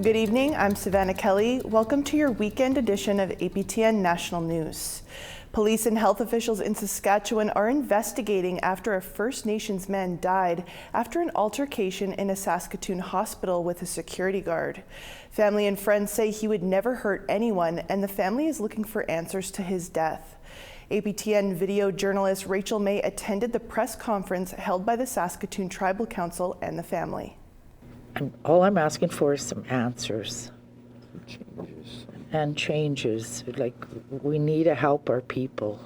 Good evening, I'm Savannah Kelly. Welcome to your weekend edition of APTN National News. Police and health officials in Saskatchewan are investigating after a First Nations man died after an altercation in a Saskatoon hospital with a security guard. Family and friends say he would never hurt anyone, and the family is looking for answers to his death. APTN video journalist Rachel May attended the press conference held by the Saskatoon Tribal Council and the family. All I'm asking for is some answers. And changes. Like, we need to help our people.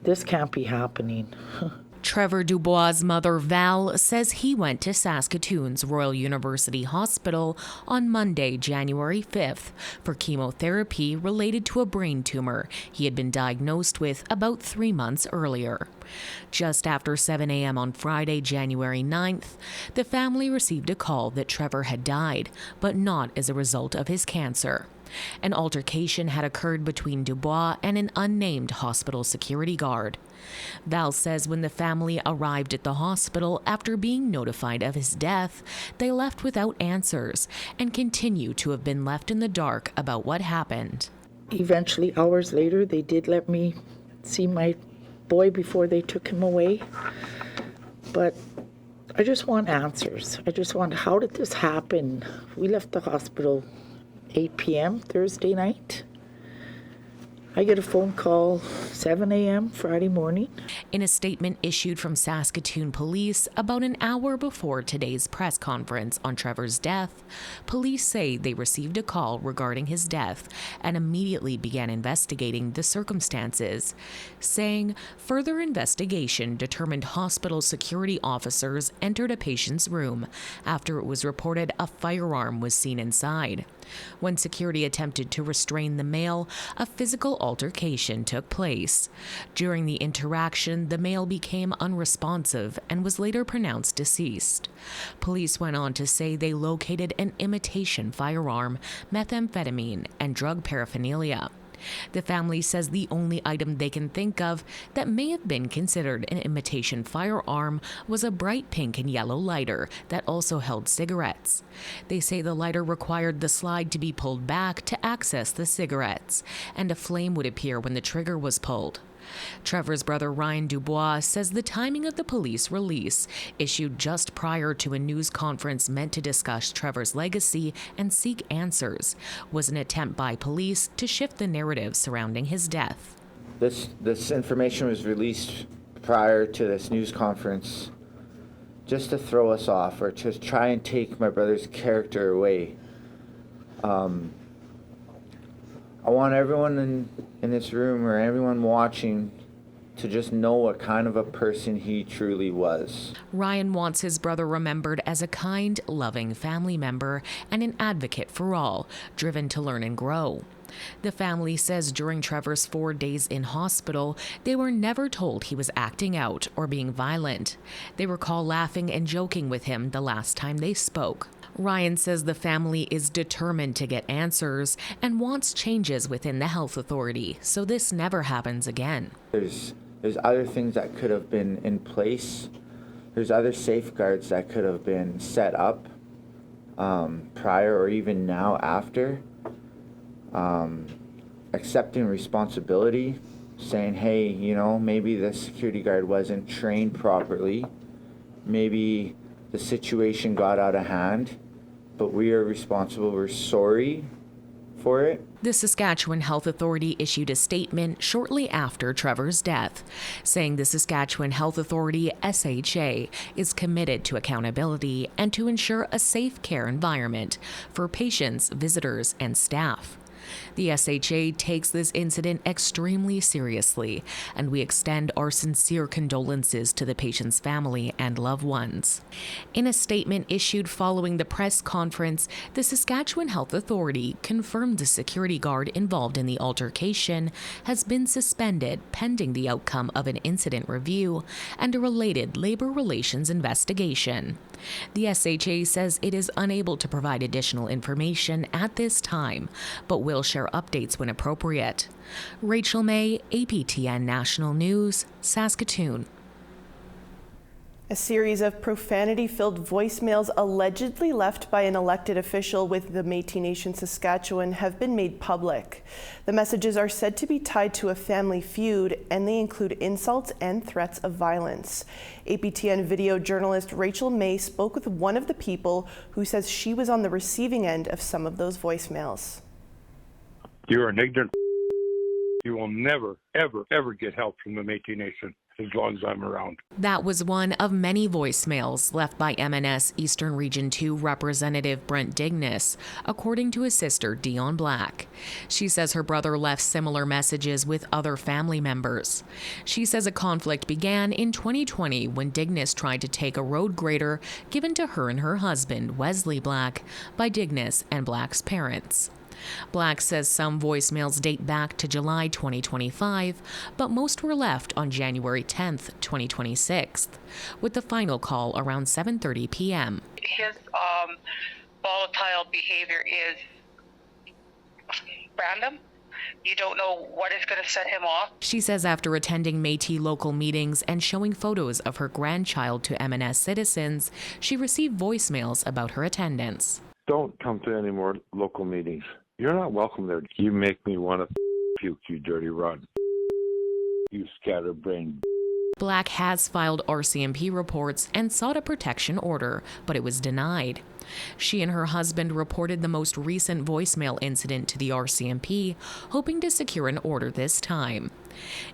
This can't be happening. Trevor Dubois' mother, Val, says he went to Saskatoon's Royal University Hospital on Monday, January 5th, for chemotherapy related to a brain tumor he had been diagnosed with about 3 months earlier. Just after 7 a.m. on Friday, January 9th, the family received a call that Trevor had died, but not as a result of his cancer. An altercation had occurred between Dubois and an unnamed hospital security guard. Val says when the family arrived at the hospital after being notified of his death, they left without answers and continue to have been left in the dark about what happened. Eventually, hours later, they did let me see my boy before they took him away. But I just want answers. How did this happen? We left the hospital 8 p.m. Thursday night. I get a phone call 7 a.m. Friday morning. In a statement issued from Saskatoon Police about an hour before today's press conference on Trevor's death, police say they received a call regarding his death and immediately began investigating the circumstances, saying further investigation determined hospital security officers entered a patient's room after it was reported a firearm was seen inside. When security attempted to restrain the male, a physical altercation took place. During the interaction, the male became unresponsive and was later pronounced deceased. Police went on to say they located an imitation firearm, methamphetamine, and drug paraphernalia. The family says the only item they can think of that may have been considered an imitation firearm was a bright pink and yellow lighter that also held cigarettes. They say the lighter required the slide to be pulled back to access the cigarettes, and a flame would appear when the trigger was pulled. Trevor's brother Ryan Dubois says the timing of the police release, issued just prior to a news conference meant to discuss Trevor's legacy and seek answers, was an attempt by police to shift the narrative surrounding his death. This information was released prior to this news conference just to throw us off or to try and take my brother's character away. I want everyone in this room or everyone watching to just know what kind of a person he truly was. Ryan wants his brother remembered as a kind, loving family member and an advocate for all, driven to learn and grow. The family says during Trevor's 4 days in hospital, they were never told he was acting out or being violent. They recall laughing and joking with him the last time they spoke. Ryan says the family is determined to get answers and wants changes within the health authority so this never happens again. There's other things that could have been in place. There's other safeguards that could have been set up prior or even now after. Accepting responsibility, saying, hey, maybe the security guard wasn't trained properly. Maybe the situation got out of hand, but we are responsible. We're sorry for it. The Saskatchewan Health Authority issued a statement shortly after Trevor's death, saying the Saskatchewan Health Authority, SHA, is committed to accountability and to ensure a safe care environment for patients, visitors, and staff. The SHA takes this incident extremely seriously, and we extend our sincere condolences to the patient's family and loved ones. In a statement issued following the press conference, the Saskatchewan Health Authority confirmed the security guard involved in the altercation has been suspended pending the outcome of an incident review and a related labor relations investigation. The SHA says it is unable to provide additional information at this time, but will share updates when appropriate. Rachel May, APTN National News, Saskatoon. A series of profanity-filled voicemails allegedly left by an elected official with the Métis Nation Saskatchewan have been made public. The messages are said to be tied to a family feud, and they include insults and threats of violence. APTN video journalist Rachel May spoke with one of the people who says she was on the receiving end of some of those voicemails. You're an ignorant. You will never, ever, ever get help from the Métis Nation as long as I'm around. That was one of many voicemails left by MNS Eastern Region 2 Representative Brent Dignes, according to his sister Dion Black. She says her brother left similar messages with other family members. She says a conflict began in 2020 when Dignes tried to take a road grader given to her and her husband, Wesley Black, by Dignes and Black's parents. Black says some voicemails date back to July 2025, but most were left on January 10th, 2026, with the final call around 7:30 p.m. His volatile behavior is random. You don't know what is going to set him off. She says after attending Métis local meetings and showing photos of her grandchild to MNS citizens, she received voicemails about her attendance. Don't come to any more local meetings. You're not welcome there. You make me want to puke, you dirty rotten. You scatterbrained. Black has filed RCMP reports and sought a protection order, but it was denied. She and her husband reported the most recent voicemail incident to the RCMP, hoping to secure an order this time.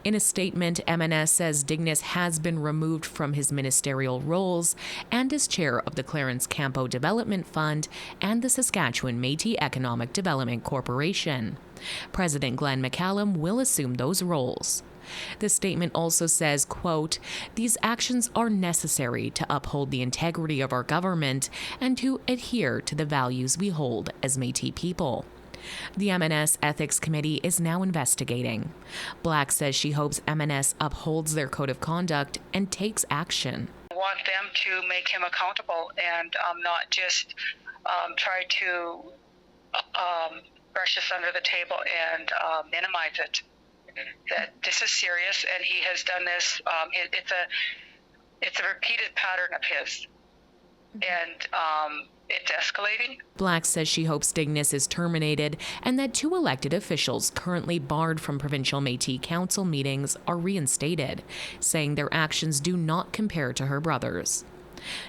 In a statement, MNS says Dignes has been removed from his ministerial roles and is chair of the Clarence Campo Development Fund and the Saskatchewan Métis Economic Development Corporation. President Glenn McCallum will assume those roles. The statement also says, quote, "These actions are necessary to uphold the integrity of our government and to adhere to the values we hold as Métis people." The MNS Ethics Committee is now investigating. Black says she hopes MNS upholds their code of conduct and takes action. I want them to make him accountable and not just try to brush this under the table and minimize it. That this is serious, and he has done this. It's a repeated pattern of his, and it's escalating. Black says she hopes Dignes is terminated and that 2 elected officials currently barred from provincial Métis Council meetings are reinstated, saying their actions do not compare to her brother's.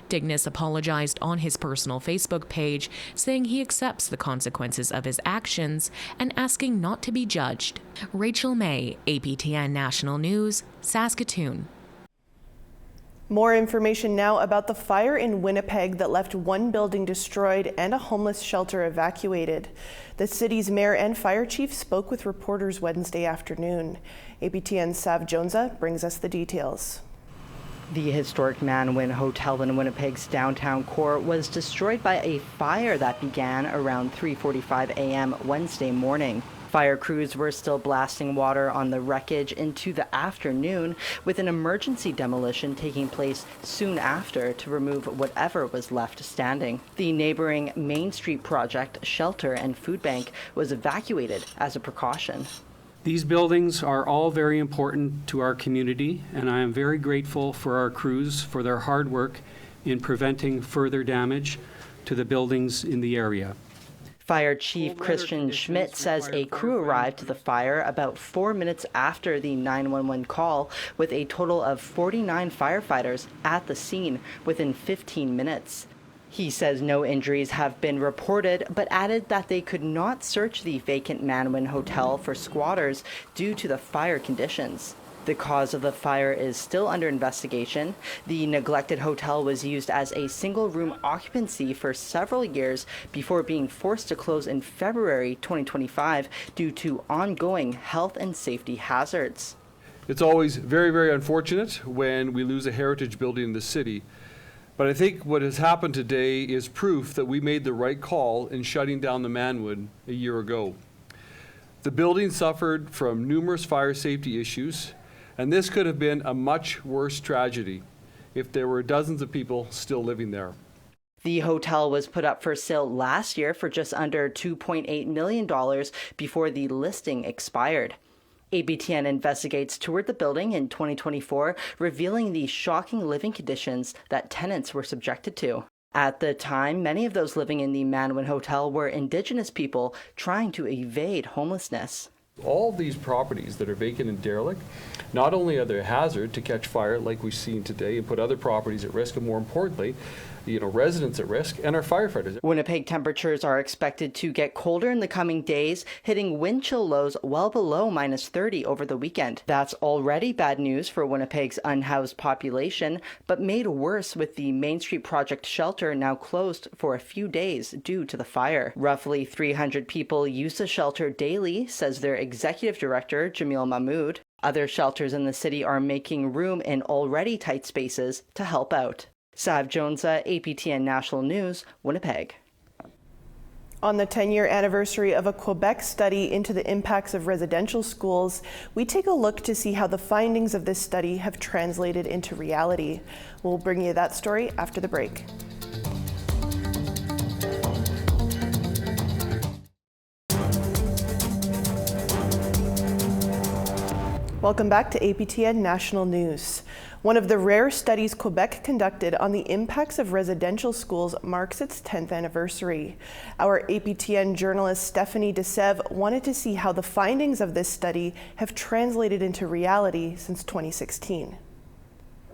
Dignes apologized on his personal Facebook page, saying he accepts the consequences of his actions and asking not to be judged. Rachel May, APTN National News, Saskatoon. More information now about the fire in Winnipeg that left one building destroyed and a homeless shelter evacuated. The city's mayor and fire chief spoke with reporters Wednesday afternoon. APTN's Sav Jonza brings us the details. The historic Man-Win Hotel in Winnipeg's downtown core was destroyed by a fire that began around 3:45 a.m. Wednesday morning. Fire crews were still blasting water on the wreckage into the afternoon, with an emergency demolition taking place soon after to remove whatever was left standing. The neighboring Main Street project, shelter and food bank, was evacuated as a precaution. These buildings are all very important to our community, and I am very grateful for our crews for their hard work in preventing further damage to the buildings in the area. Fire Chief Christian Schmidt says a crew arrived to the fire about 4 minutes after the 911 call, with a total of 49 firefighters at the scene within 15 minutes. He says no injuries have been reported, but added that they could not search the vacant Man-Win Hotel for squatters due to the fire conditions. The cause of the fire is still under investigation. The neglected hotel was used as a single-room occupancy for several years before being forced to close in February 2025 due to ongoing health and safety hazards. It's always very, very unfortunate when we lose a heritage building in the city. But I think what has happened today is proof that we made the right call in shutting down the Man-Win a year ago. The building suffered from numerous fire safety issues, and this could have been a much worse tragedy if there were dozens of people still living there. The hotel was put up for sale last year for just under $2.8 million before the listing expired. APTN Investigates toured the building in 2024, revealing the shocking living conditions that tenants were subjected to. At the time, many of those living in the Manwin Hotel were Indigenous people trying to evade homelessness. All these properties that are vacant and derelict, not only are they a hazard to catch fire like we've seen today and put other properties at risk, and more importantly, residents at risk and our firefighters. Winnipeg temperatures are expected to get colder in the coming days, hitting wind chill lows well below -30 over the weekend. That's already bad news for Winnipeg's unhoused population, but made worse with the Main Street Project shelter now closed for a few days due to the fire. Roughly 300 people use the shelter daily, says their executive director, Jamil Mahmood. Other shelters in the city are making room in already tight spaces to help out. Sav Jonesa, APTN National News, Winnipeg. On the 10-year anniversary of a Quebec study into the impacts of residential schools, we take a look to see how the findings of this study have translated into reality. We'll bring you that story after the break. Welcome back to APTN National News. One of the rare studies Quebec conducted on the impacts of residential schools marks its 10th anniversary. Our APTN journalist Stephanie DeSève wanted to see how the findings of this study have translated into reality since 2016.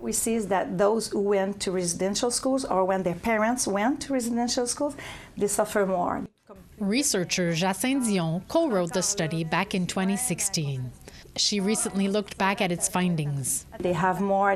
We see that those who went to residential schools or when their parents went to residential schools, they suffer more. Researcher Jacinthe Dion co-wrote the study back in 2016. She recently looked back at its findings. They have more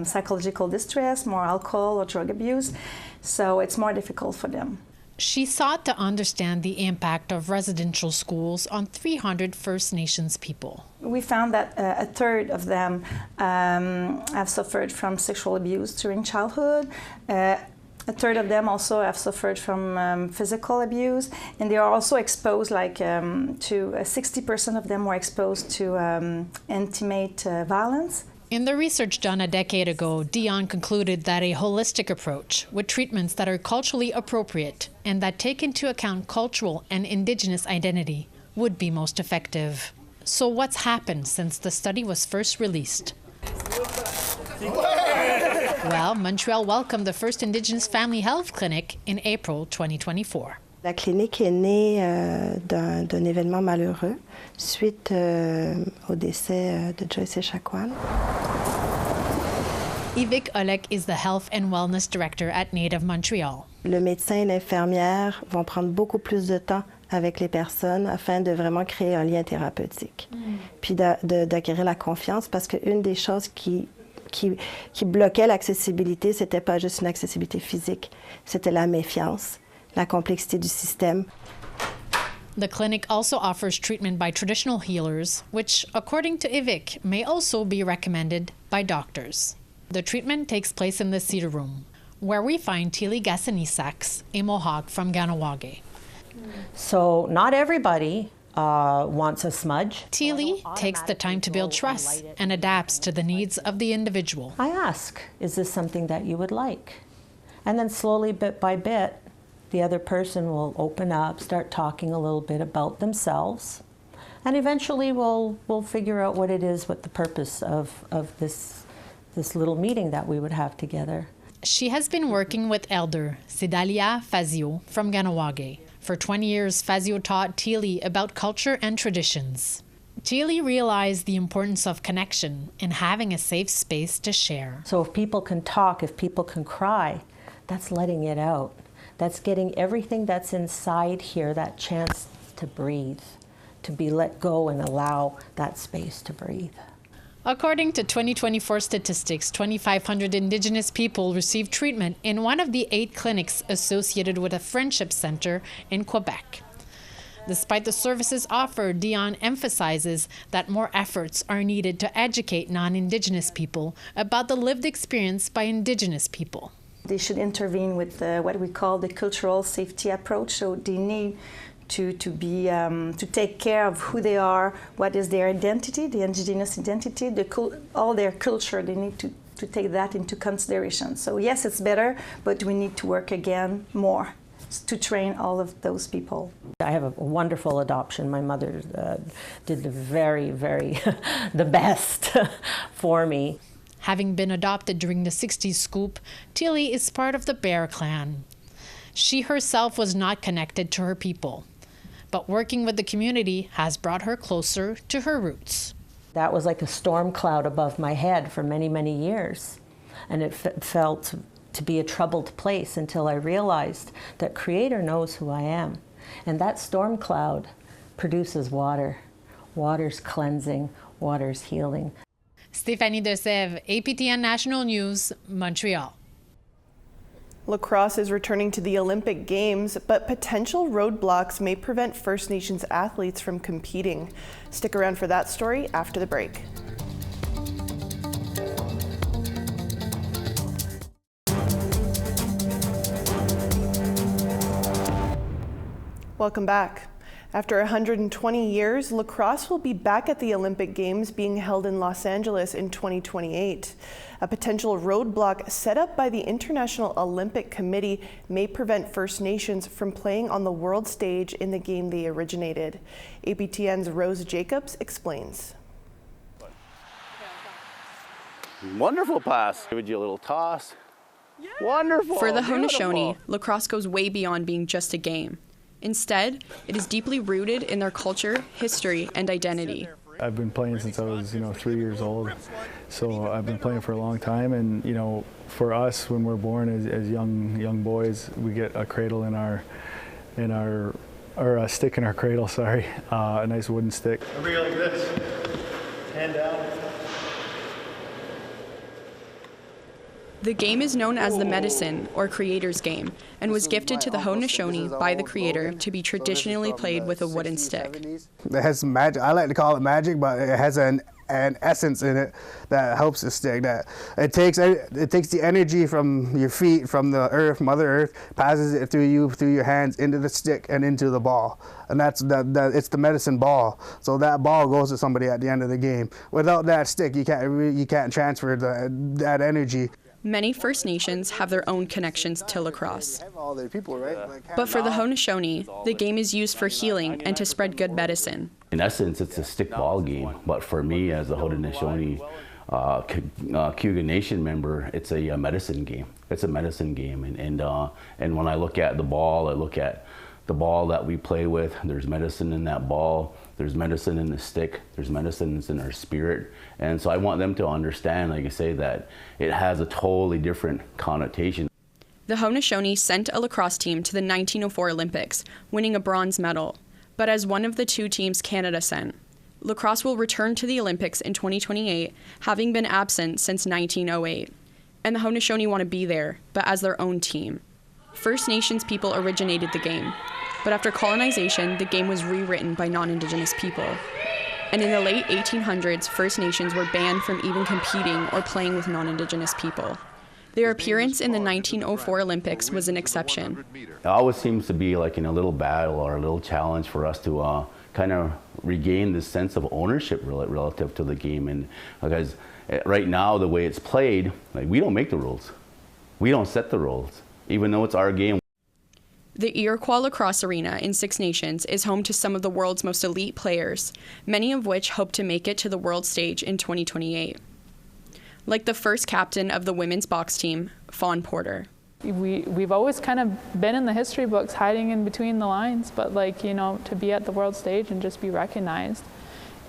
psychological distress, more alcohol or drug abuse, so it's more difficult for them. She sought to understand the impact of residential schools on 300 First Nations people. We found that a third of them have suffered from sexual abuse during childhood. A third of them also have suffered from physical abuse, and they are also exposed, to 60% of them were exposed to intimate violence. In the research done a decade ago, Dion concluded that a holistic approach with treatments that are culturally appropriate and that take into account cultural and Indigenous identity would be most effective. So what's happened since the study was first released? Well, Montreal welcomed the first Indigenous Family Health Clinic in April 2024. La clinique est née d'un événement malheureux suite au décès de Joyce Echaquan. Yvick Olek is the Health and Wellness Director at Native Montreal. Le médecin et l'infirmière vont prendre beaucoup plus de temps avec les personnes afin de vraiment créer un lien thérapeutique. Puis d'acquérir la confiance, parce qu'une des choses qui bloquait l'accessibilité, c'était pas juste une accessibilité physique, c'était la méfiance, la complexité du système. The clinic also offers treatment by traditional healers, which, according to Yvick, may also be recommended by doctors. The treatment takes place in the Cedar Room, where we find Tili Gassani-Sachs, a Mohawk from Ganawage. So not everybody wants a smudge. Tili takes the time to build trust and adapts to the needs of the individual. I ask, is this something that you would like? And then slowly, bit by bit, the other person will open up, start talking a little bit about themselves, and eventually we'll figure out what it is, what the purpose of this little meeting that we would have together. She has been working with elder Sedalia Fazio from Ganawage. For 20 years, Fazio taught Tili about culture and traditions. Tili realized the importance of connection and having a safe space to share. So if people can talk, if people can cry, that's letting it out. That's getting everything that's inside here, that chance to breathe, to be let go and allow that space to breathe. According to 2024 statistics, 2,500 Indigenous people received treatment in one of the 8 clinics associated with a friendship center in Quebec. Despite the services offered, Dion emphasizes that more efforts are needed to educate non-Indigenous people about the lived experience by Indigenous people. They should intervene with what we call the cultural safety approach, so they need to take care of who they are, what is their identity, the Indigenous identity, all their culture. They need to take that into consideration. So yes, it's better, but we need to work again more to train all of those people. I have a wonderful adoption. My mother did the very, very the best for me. Having been adopted during the 60s scoop, Tilly is part of the Bear clan. She herself was not connected to her people, but working with the community has brought her closer to her roots. That was like a storm cloud above my head for many, many years. And it felt to be a troubled place until I realized that Creator knows who I am. And that storm cloud produces water. Water's cleansing, water's healing. Stéphanie Desèvres, APTN National News, Montreal. Lacrosse is returning to the Olympic Games, but potential roadblocks may prevent First Nations athletes from competing. Stick around for that story after the break. Welcome back. After 120 years, lacrosse will be back at the Olympic Games being held in Los Angeles in 2028. A potential roadblock set up by the International Olympic Committee may prevent First Nations from playing on the world stage in the game they originated. APTN's Rose Jacobs explains. Wonderful pass. Give you a little toss. Yeah. Wonderful. For the Beautiful. Haudenosaunee, lacrosse goes way beyond being just a game. Instead, it is deeply rooted in their culture, history, and identity. I've been playing since I was, 3 years old, so I've been playing for a long time. And for us, when we're born as young boys, we get a cradle or a stick in our cradle. Sorry, a nice wooden stick. Everybody like this, hand down. The game is known as the medicine, or creator's game, and was gifted to the Haudenosaunee by the creator to be traditionally played with a wooden stick. It has some magic. I like to call it magic, but it has an essence in it that helps the stick. That it takes the energy from your feet, from the earth, Mother Earth, passes it through your hands into the stick and into the ball, and it's the medicine ball. So that ball goes to somebody at the end of the game. Without that stick, you can't transfer that energy. Many First Nations have their own connections to lacrosse. But for the Haudenosaunee, the game is used for healing and to spread good medicine. In essence, it's a stick ball game, but for me as a Haudenosaunee Cayuga Nation member, it's a medicine game. It's a medicine game, and when I look at the ball, I look at the ball that we play with. There's medicine in that ball. There's medicine in the stick. There's medicine in our spirit. And so I want them to understand, like I say, that it has a totally different connotation. The Haudenosaunee sent a lacrosse team to the 1904 Olympics, winning a bronze medal, but as one of the two teams Canada sent. Lacrosse will return to the Olympics in 2028, having been absent since 1908. And the Haudenosaunee want to be there, but as their own team. First Nations people originated the game, but after colonization, the game was rewritten by non-Indigenous people. And in the late 1800s, First Nations were banned from even competing or playing with non-Indigenous people. Their appearance in the 1904 Olympics was an exception. It always seems to be like in a little battle or a little challenge for us to kind of regain this sense of ownership relative to the game. And because right now, the way it's played, like, we don't make the rules. We don't set the rules, even though it's our game. The Iroquois Lacrosse Arena in Six Nations is home to some of the world's most elite players, many of which hope to make it to the world stage in 2028. Like the first captain of the women's box team, Fawn Porter. We've always kind of been in the history books, hiding in between the lines, but to be at the world stage and just be recognized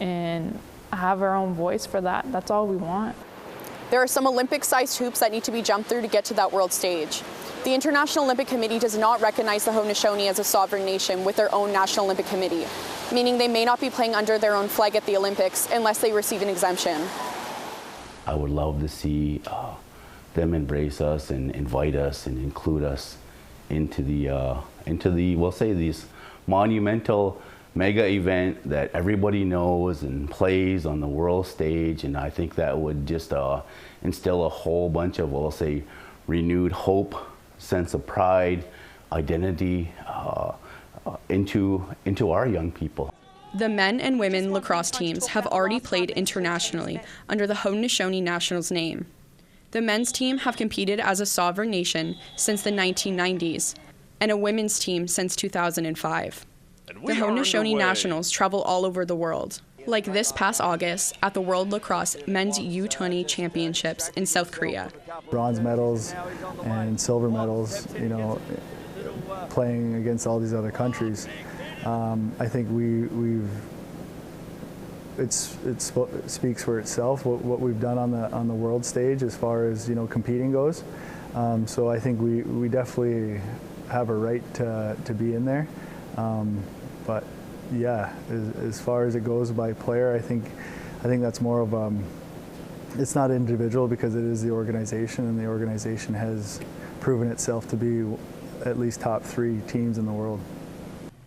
and have our own voice for that, that's all we want. There are some Olympic-sized hoops that need to be jumped through to get to that world stage. The International Olympic Committee does not recognize the Haudenosaunee as a sovereign nation with their own National Olympic Committee, meaning they may not be playing under their own flag at the Olympics unless they receive an exemption. I would love to see them embrace us and invite us and include us into the we'll say, this monumental mega event that everybody knows and plays on the world stage. And I think that would just instill a whole bunch of, we'll say, renewed hope, sense of pride, identity into our young people. The men and women lacrosse teams have already played internationally under the Haudenosaunee Nationals name. The men's team have competed as a sovereign nation since the 1990s, and a women's team since 2005. The Haudenosaunee Nationals travel all over the world, like this past August at the World Lacrosse Men's U20 Championships in South Korea. Bronze medals and silver medals, you know, playing against all these other countries. I think it speaks for itself what we've done on the world stage as far as, you know, competing goes. So I think we definitely have a right to be in there. But yeah, as far as it goes by player, I think that's more of it's not individual because it is the organization, and the organization has proven itself to be at least top 3 teams in the world.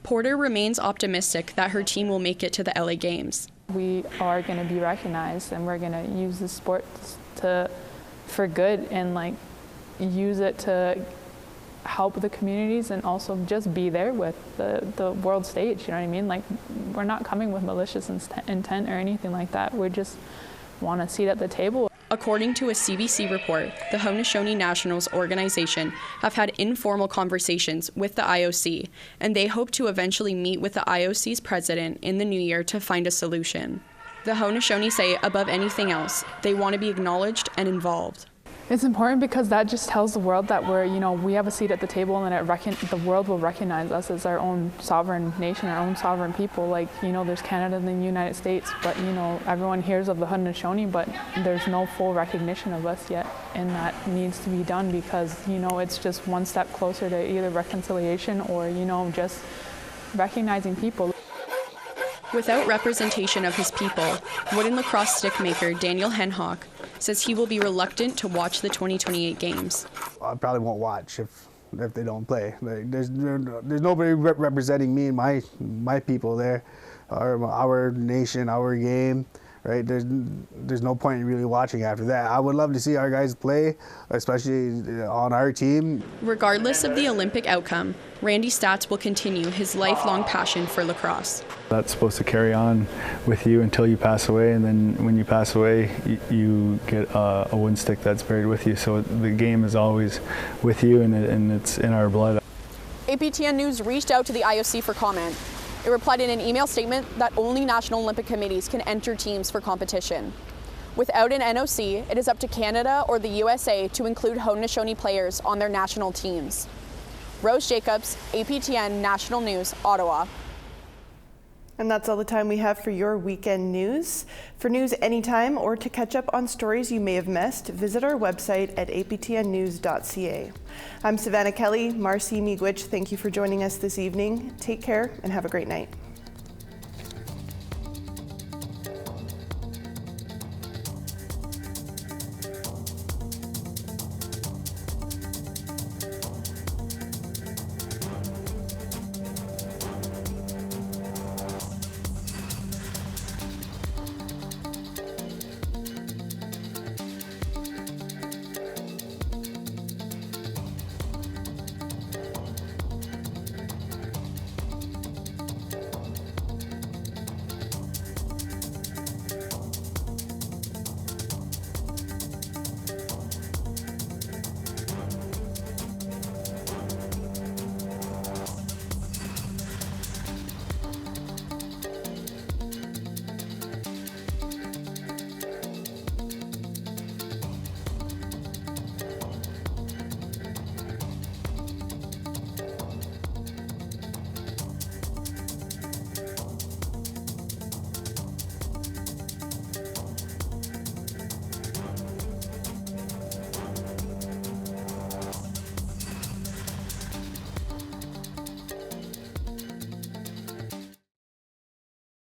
Porter remains optimistic that her team will make it to the LA Games. We are going to be recognized, and we're going to use the sport for good, and like use it to help the communities, and also just be there with the world stage. You know what I mean? Like, we're not coming with malicious intent or anything like that. We just want a seat at the table. According to a CBC report, the Haudenosaunee Nationals organization have had informal conversations with the IOC, and they hope to eventually meet with the IOC's president in the new year to find a solution. The Haudenosaunee say, above anything else, they want to be acknowledged and involved. It's important because that just tells the world that we have a seat at the table, and that the world will recognize us as our own sovereign nation, our own sovereign people. Like, there's Canada and the United States, but everyone hears of the Haudenosaunee, but there's no full recognition of us yet, and that needs to be done because it's just one step closer to either reconciliation or just recognizing people. Without representation of his people, wooden lacrosse stick maker Daniel Henhock says he will be reluctant to watch the 2028 games. I probably won't watch if they don't play. Like, there's nobody representing me and my people there, or our nation, our game. Right? There's no point in really watching after that. I would love to see our guys play, especially on our team. Regardless of the Olympic outcome, Randy Stats will continue his lifelong passion for lacrosse. That's supposed to carry on with you until you pass away, and then when you pass away, you get a wooden stick that's buried with you. So the game is always with you, and it's in our blood. APTN News reached out to the IOC for comment. It replied in an email statement that only National Olympic Committees can enter teams for competition. Without an NOC, it is up to Canada or the USA to include Haudenosaunee players on their national teams. Rose Jacobs, APTN National News, Ottawa. And that's all the time we have for your weekend news. For news anytime or to catch up on stories you may have missed, visit our website at aptnnews.ca. I'm Savannah Kelly. Marcy Miigwech, thank you for joining us this evening. Take care and have a great night.